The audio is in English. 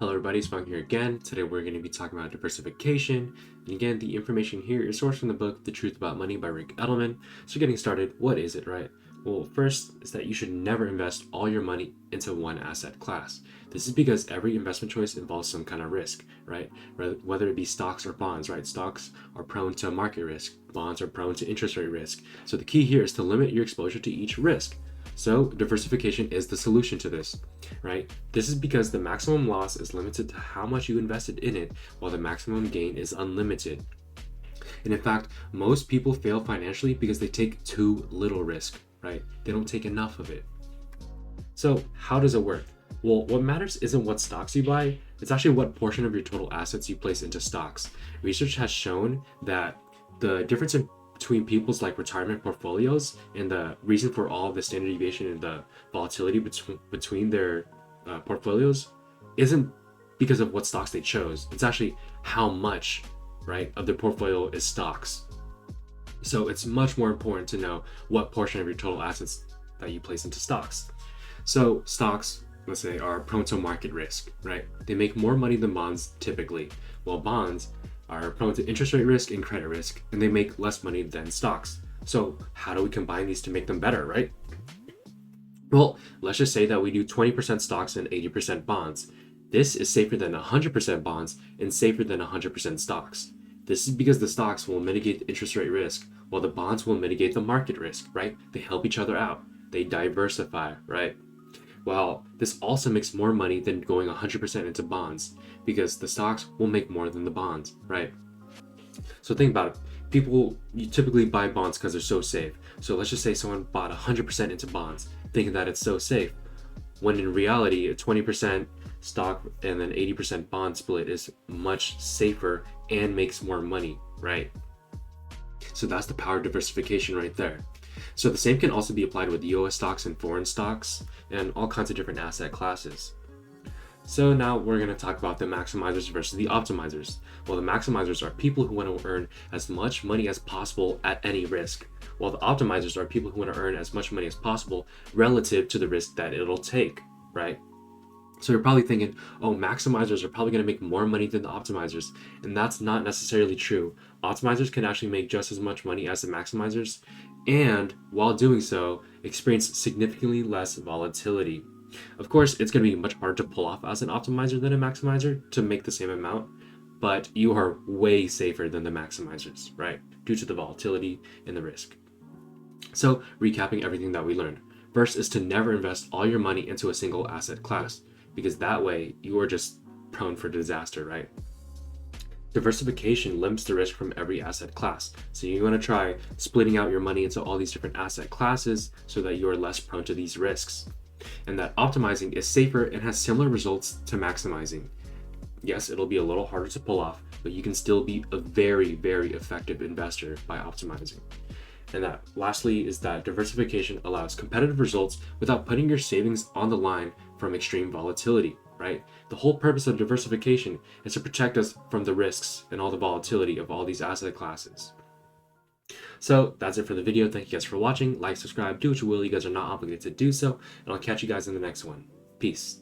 Hello everybody, Spong here again. Today we're going to be talking about diversification. And again, the information here is sourced from the book The Truth About Money by Rick Edelman. So getting started, what is it, right? Well, first is that you should never invest all your money into one asset class. This is because every investment choice involves some kind of risk, right? Whether it be stocks or bonds, right? Stocks are prone to market risk. Bonds are prone to interest rate risk. So the key here is to limit your exposure to each risk. So diversification is the solution to this, right? This is because the maximum loss is limited to how much you invested in it, while the maximum gain is unlimited. And in fact, most people fail financially because they take too little risk, right? They don't take enough of it. So how does it work? Well, what matters isn't what stocks you buy, it's actually what portion of your total assets you place into stocks. Research has shown that the difference between people's retirement portfolios and the reason for all of the standard deviation and the volatility between their portfolios isn't because of what stocks they chose. It's actually how much, right, of their portfolio is stocks. So it's much more important to know what portion of your total assets that you place into stocks. So stocks, let's say, are prone to market risk, right? They make more money than bonds typically, while bonds are prone to interest rate risk and credit risk, and they make less money than stocks. So how do we combine these to make them better, right? Well, let's just say that we do 20% stocks and 80% bonds. This is safer than 100% bonds and safer than 100% stocks. This is because the stocks will mitigate the interest rate risk, while the bonds will mitigate the market risk, right? They help each other out. They diversify, right? Well, this also makes more money than going 100% into bonds because the stocks will make more than the bonds, right? So think about it. You typically buy bonds because they're so safe. So let's just say someone bought 100% into bonds thinking that it's so safe, when in reality, a 20% stock and then 80% bond split is much safer and makes more money, right? So that's the power of diversification right there. So the same can also be applied with US stocks and foreign stocks and all kinds of different asset classes. So now we're going to talk about the maximizers versus the optimizers. Well, the maximizers are people who want to earn as much money as possible at any risk, while the optimizers are people who want to earn as much money as possible relative to the risk that it'll take, right? So you're probably thinking, oh, maximizers are probably going to make more money than the optimizers, and that's not necessarily true. Optimizers can actually make just as much money as the maximizers, and while doing so, experience significantly less volatility. Of course, it's going to be much harder to pull off as an optimizer than a maximizer to make the same amount, but you are way safer than the maximizers, right? Due to the volatility and the risk. So, recapping everything that we learned. First is to never invest all your money into a single asset class, because that way you are just prone for disaster, right? Diversification limits the risk from every asset class. So you want to try splitting out your money into all these different asset classes so that you are less prone to these risks. And that optimizing is safer and has similar results to maximizing. Yes, it'll be a little harder to pull off, but you can still be a very, very effective investor by optimizing. And that lastly is that diversification allows competitive results without putting your savings on the line from extreme volatility, right? The whole purpose of diversification is to protect us from the risks and all the volatility of all these asset classes. So that's it for the video. Thank you guys for watching. Like, subscribe, do what you will. You guys are not obligated to do so. And I'll catch you guys in the next one. Peace.